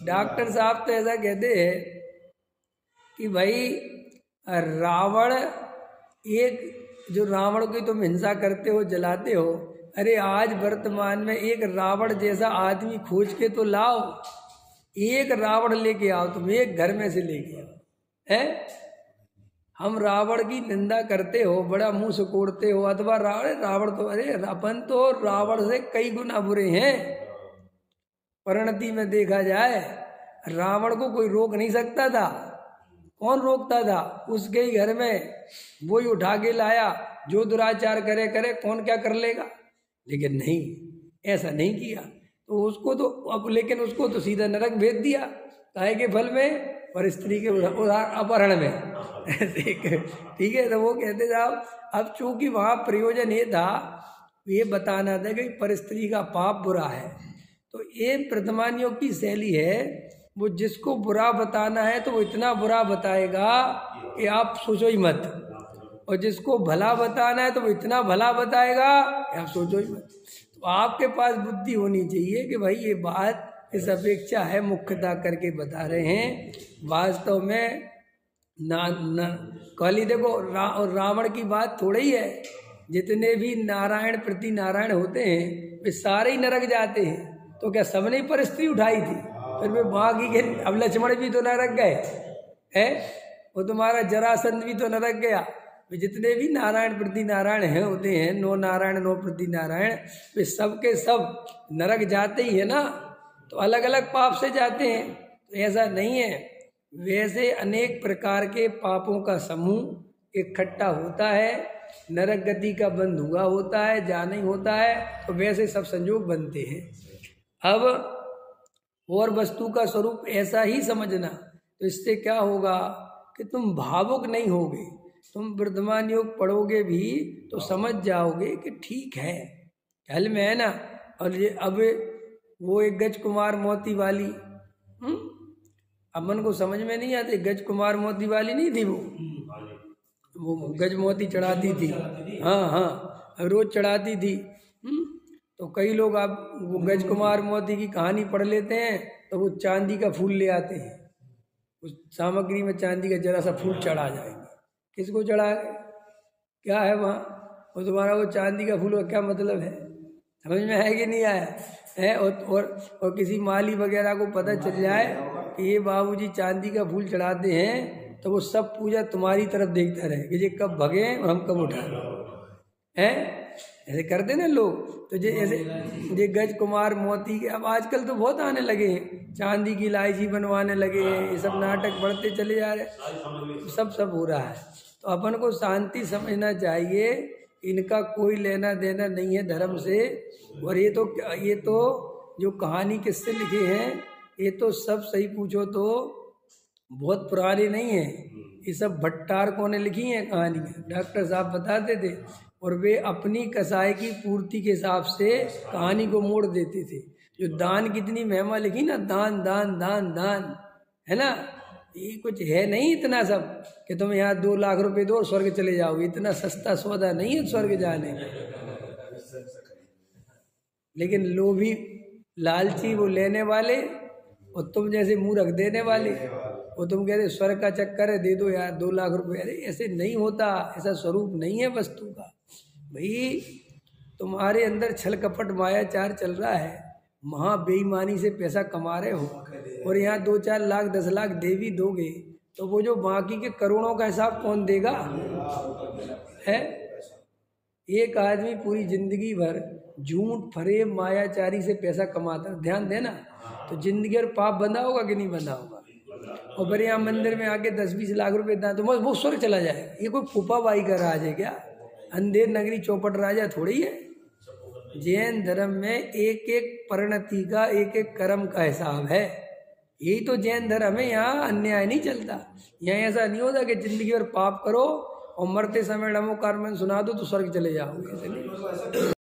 Doctor साहब तो ऐसा कहते हैं कि भाई रावण एक, जो रावण की तुम हिंसा करते हो, जलाते हो, अरे आज वर्तमान में एक रावण जैसा आदमी खोज के तो लाओ, एक रावण लेके आओ, तुम एक घर में से लेके आओ। है हम रावण की निंदा करते हो, बड़ा मुंह सुकोड़ते हो, अथवा रावण तो, अरे अपन तो रावण से कई गुना बुरे हैं। परिणति में देखा जाए रावण को कोई रोक नहीं सकता था। कौन रोकता था? उसके ही घर में वही उठा के लाया, जो दुराचार करे करे, कौन क्या कर लेगा। लेकिन नहीं, ऐसा नहीं किया। तो उसको तो अब, लेकिन उसको तो सीधा नरक भेज दिया। काहे के फल में? पर स्त्री के अपहरण में। ठीक है। तो वो कहते साहब, अब चूंकि वहाँ प्रयोजन ये था, ये बताना था कि पर स्त्री का पाप बुरा है। तो ये प्रथमानियों की शैली है, वो जिसको बुरा बताना है तो वो इतना बुरा बताएगा कि आप सोचो ही मत, और जिसको भला बताना है तो वो इतना भला बताएगा कि आप सोचो ही मत। तो आपके पास बुद्धि होनी चाहिए कि भाई ये बात इस अपेक्षा है, मुख्यता करके बता रहे हैं। वास्तव में कहली देखो, रावण की बात थोड़ी ही है। जितने भी नारायण प्रति नारायण होते हैं वे सारे ही नरक जाते हैं। तो क्या सबने ही पर स्त्री उठाई थी? फिर वे बाकी के, अब लक्ष्मण भी तो नरक गए है, वो तुम्हारा जरासंध भी तो नरक गया। जितने भी नारायण प्रति नारायण है होते हैं, नो नारायण नो प्रति नारायण, वे सब के सब नरक जाते ही है ना। तो अलग अलग पाप से जाते हैं। तो ऐसा नहीं है, वैसे अनेक प्रकार के पापों का समूह इकट्ठा होता है, नरक गति का बंध हुआ होता है, जाना ही होता है। तो वैसे सब संयोग बनते हैं। अब और वस्तु का स्वरूप ऐसा ही समझना। तो इससे क्या होगा कि तुम भावुक नहीं होगे। तुम वर्तमान योग पढ़ोगे भी तो समझ जाओगे कि ठीक है, हल में है ना। और ये अब वो एक गज कुमार मोती वाली, अपन को समझ में नहीं आती। गज कुमार मोती वाली नहीं थी वो गज मोती चढ़ाती थी। हाँ हाँ, रोज चढ़ाती थी। तो कई लोग आप वो गज कुमार मोती की कहानी पढ़ लेते हैं, तो वो चांदी का फूल ले आते हैं, उस सामग्री में चांदी का जरा सा फूल चढ़ा जाएंगे। किसको चढ़ा, क्या है वहाँ? वो तुम्हारा वो चांदी का फूल का क्या मतलब है? समझ में है कि नहीं आया है? और किसी माली वगैरह को पता चल जाए कि ये बाबूजी चांदी का फूल चढ़ाते हैं, तो वो सब पूजा तुम्हारी तरफ देखता रहे कि ये कब भगे हम कब उठाए हैं। ऐसे करते ना लोग। तो ये गज कुमार मोती के अब आजकल तो बहुत आने लगे हैं, चांदी की इलायची बनवाने लगे हैं, ये सब नाटक बढ़ते चले जा रहे हैं, सब हो रहा है। तो अपन को शांति समझना चाहिए, इनका कोई लेना देना नहीं है धर्म से। और ये तो जो कहानी किससे लिखे हैं, ये तो सब सही पूछो तो बहुत पुरानी नहीं है। ये सब भट्टारकों ने लिखी हैं कहानियाँ, डॉक्टर साहब बताते थे। और वे अपनी कसाई की पूर्ति के हिसाब से कहानी को मोड़ देते थे। जो दान कितनी महिमा लिखी ना, दान दान दान दान, है ना। ये कुछ है नहीं इतना सब कि तुम यहाँ 2 लाख रुपए दो और स्वर्ग चले जाओगे। इतना सस्ता सौदा नहीं है स्वर्ग जाने का। लेकिन लोभी लालची वो लेने वाले, और तुम जैसे मूर्ख देने वाले। वो तुम कहते स्वर्ग का चक्कर है, दे दो यार 2 लाख रुपए। अरे ऐसे नहीं होता, ऐसा स्वरूप नहीं है वस्तु का। भाई तुम्हारे अंदर छल कपट मायाचार चल रहा है, महा बेईमानी से पैसा कमा रहे हो, और यहाँ 2-4 लाख 10 लाख दे भी दोगे तो वो जो बाकी के करोड़ों का हिसाब कौन देगा? है एक आदमी पूरी जिंदगी भर झूठ फरेब मायाचारी से पैसा कमाता, ध्यान देना, तो जिंदगी और पाप बंधा होगा कि नहीं बंधा होगा? और फिर यहाँ मंदिर में आके 10-20 लाख रुपए दान, तो वो स्वर्ग चला जाएगा। ये कोई फूफाबाई का राज है क्या? अंधेर नगरी चौपट राजा थोड़ी है। जैन धर्म में एक एक परिणति का, एक एक कर्म का हिसाब है। यही तो जैन धर्म है, यहाँ अन्याय नहीं चलता। यहाँ ऐसा नहीं होता कि जिंदगी और पाप करो और मरते समय नमो कार्मन सुना दो तो स्वर्ग चले जाओगे।